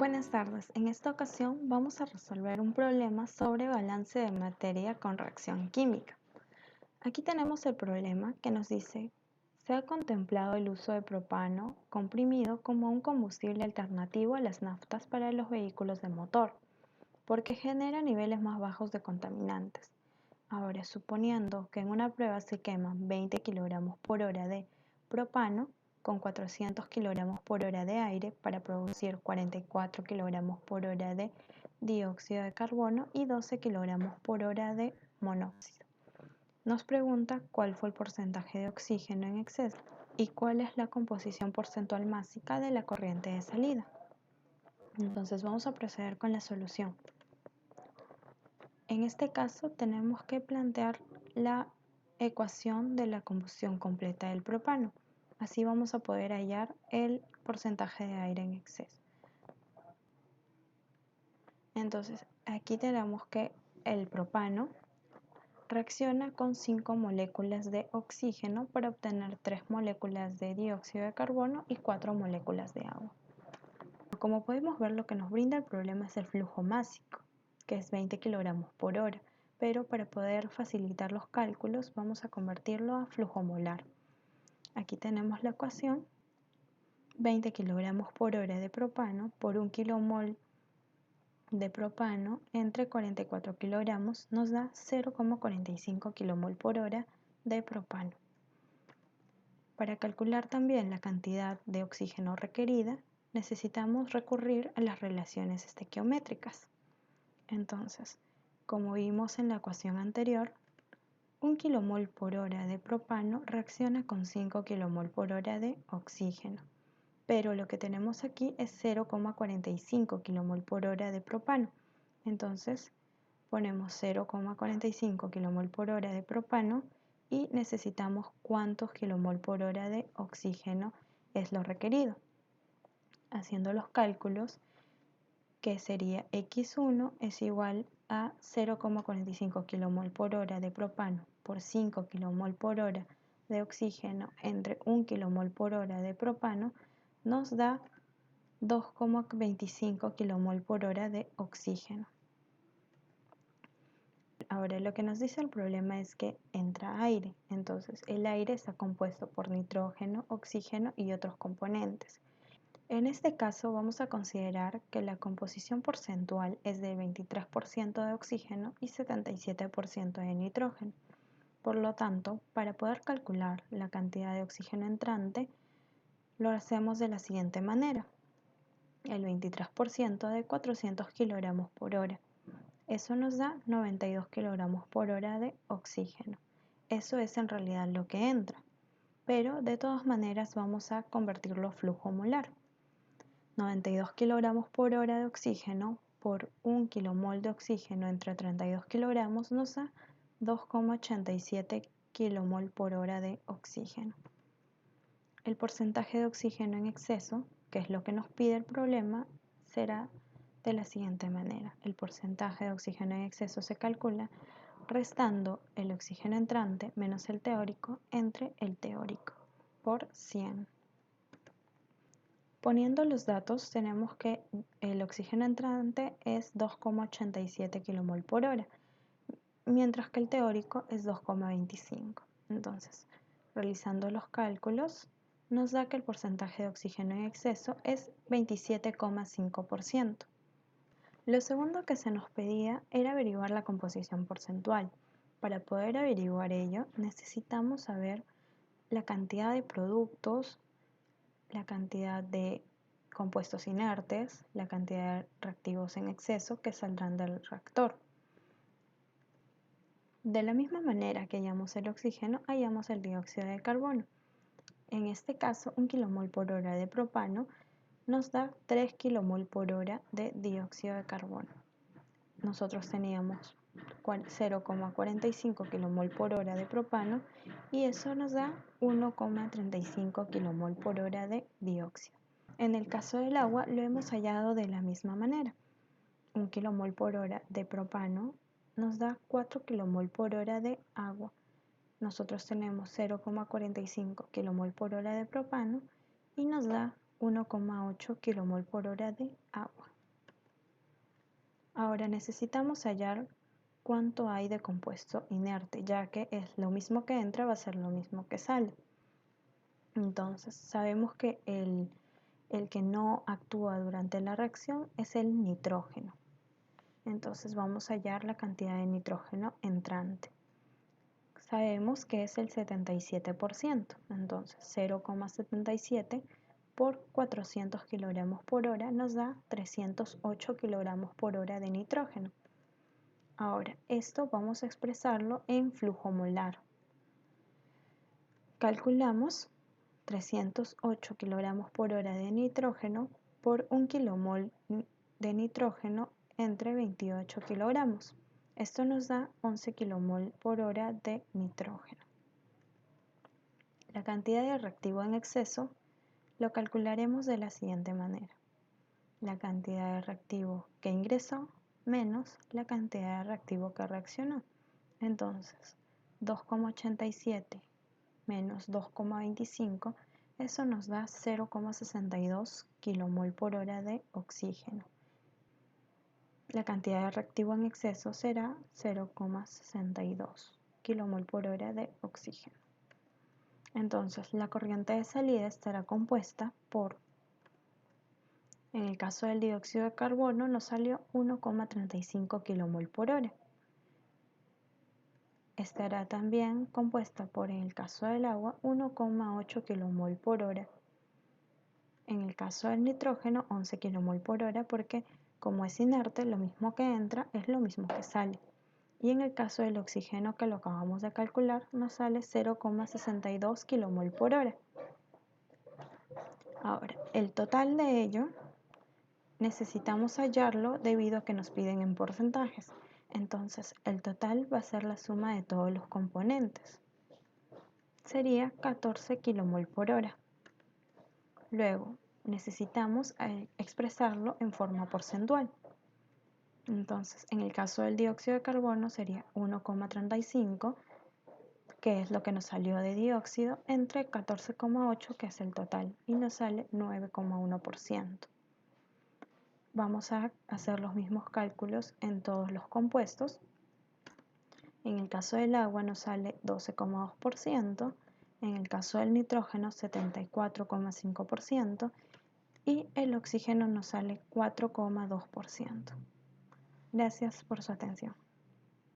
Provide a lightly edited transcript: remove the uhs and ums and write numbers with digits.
Buenas tardes, en esta ocasión vamos a resolver un problema sobre balance de materia con reacción química. Aquí tenemos el problema que nos dice, se ha contemplado el uso de propano comprimido como un combustible alternativo a las naftas para los vehículos de motor, porque genera niveles más bajos de contaminantes. Ahora, suponiendo que en una prueba se queman 20 kilogramos por hora de propano con 400 kilogramos por hora de aire para producir 44 kilogramos por hora de dióxido de carbono y 12 kilogramos por hora de monóxido. Nos pregunta cuál fue el porcentaje de oxígeno en exceso y cuál es la composición porcentual másica de la corriente de salida. Entonces vamos a proceder con la solución. En este caso tenemos que plantear la ecuación de la combustión completa del propano. Así vamos a poder hallar el porcentaje de aire en exceso. Entonces aquí tenemos que el propano reacciona con 5 moléculas de oxígeno para obtener 3 moléculas de dióxido de carbono y 4 moléculas de agua. Como podemos ver, lo que nos brinda el problema es el flujo másico, que es 20 kilogramos por hora, pero para poder facilitar los cálculos vamos a convertirlo a flujo molar. Aquí tenemos la ecuación: 20 kilogramos por hora de propano por 1 kilomol de propano entre 44 kilogramos nos da 0,45 kilomol por hora de propano. Para calcular también la cantidad de oxígeno requerida, necesitamos recurrir a las relaciones estequiométricas. Entonces, como vimos en la ecuación anterior, 1 kilomol por hora de propano reacciona con 5 kilomol por hora de oxígeno, pero lo que tenemos aquí es 0,45 kilomol por hora de propano. Entonces, ponemos 0,45 kilomol por hora de propano y necesitamos cuántos kilomol por hora de oxígeno es lo requerido. Haciendo los cálculos, que sería X1 es igual a 0,45 kilomol por hora de propano por 5 kilomol por hora de oxígeno entre 1 kilomol por hora de propano, nos da 2,25 kilomol por hora de oxígeno. Ahora lo que nos dice el problema es que entra aire, entonces el aire está compuesto por nitrógeno, oxígeno y otros componentes. En este caso vamos a considerar que la composición porcentual es de 23% de oxígeno y 77% de nitrógeno. Por lo tanto, para poder calcular la cantidad de oxígeno entrante, lo hacemos de la siguiente manera: el 23% de 400 kilogramos por hora. Eso nos da 92 kilogramos por hora de oxígeno. Eso es en realidad lo que entra, pero de todas maneras vamos a convertirlo a flujo molar. 92 kilogramos por hora de oxígeno por 1 kilomol de oxígeno entre 32 kilogramos nos da 2,87 kilomol por hora de oxígeno. El porcentaje de oxígeno en exceso, que es lo que nos pide el problema, será de la siguiente manera: el porcentaje de oxígeno en exceso se calcula restando el oxígeno entrante menos el teórico entre el teórico por 100. Poniendo los datos, tenemos que el oxígeno entrante es 2,87 kilomol por hora, mientras que el teórico es 2,25. Entonces, realizando los cálculos, nos da que el porcentaje de oxígeno en exceso es 27,5%. Lo segundo que se nos pedía era averiguar la composición porcentual. Para poder averiguar ello, necesitamos saber la cantidad de productos, la cantidad de compuestos inertes, la cantidad de reactivos en exceso que saldrán del reactor. De la misma manera que hallamos el oxígeno, hallamos el dióxido de carbono. En este caso, 1 kilomol por hora de propano nos da 3 kilomol por hora de dióxido de carbono. Nosotros teníamos 0,45 kilomol por hora de propano y eso nos da 1,35 kilomol por hora de dióxido. En el caso del agua lo hemos hallado de la misma manera. 1 kilomol por hora de propano nos da 4 kilomol por hora de agua. Nosotros tenemos 0,45 kilomol por hora de propano y nos da 1,8 kilomol por hora de agua. Ahora necesitamos hallar cuánto hay de compuesto inerte, ya que es lo mismo que entra va a ser lo mismo que sale. Entonces sabemos que el que no actúa durante la reacción es el nitrógeno. Entonces vamos a hallar la cantidad de nitrógeno entrante. Sabemos que es el 77%, entonces 0,77 por 400 kilogramos por hora nos da 308 kilogramos por hora de nitrógeno. Ahora, esto vamos a expresarlo en flujo molar. Calculamos 308 kilogramos por hora de nitrógeno por 1 kilomol de nitrógeno entre 28 kilogramos. Esto nos da 11 kilomol por hora de nitrógeno. La cantidad de reactivo en exceso lo calcularemos de la siguiente manera. La cantidad de reactivo que ingresó menos la cantidad de reactivo que reaccionó. Entonces, 2,87 menos 2,25, eso nos da 0,62 kilomol por hora de oxígeno. La cantidad de reactivo en exceso será 0,62 kilomol por hora de oxígeno. Entonces, la corriente de salida estará compuesta por, en el caso del dióxido de carbono, nos salió 1,35 kilomol por hora. Estará también compuesta por, en el caso del agua, 1,8 kilomol por hora. En el caso del nitrógeno, 11 kilomol por hora, porque como es inerte, lo mismo que entra es lo mismo que sale. Y en el caso del oxígeno, que lo acabamos de calcular, nos sale 0,62 kilomol por hora. Ahora, el total de ello necesitamos hallarlo debido a que nos piden en porcentajes. Entonces, el total va a ser la suma de todos los componentes. Sería 14 kilomol por hora. Luego, necesitamos expresarlo en forma porcentual. Entonces, en el caso del dióxido de carbono sería 1,35, que es lo que nos salió de dióxido, entre 14,8, que es el total, y nos sale 9,1%. Vamos a hacer los mismos cálculos en todos los compuestos. En el caso del agua nos sale 12,2%, en el caso del nitrógeno 74,5% y el oxígeno nos sale 4,2%. Gracias por su atención.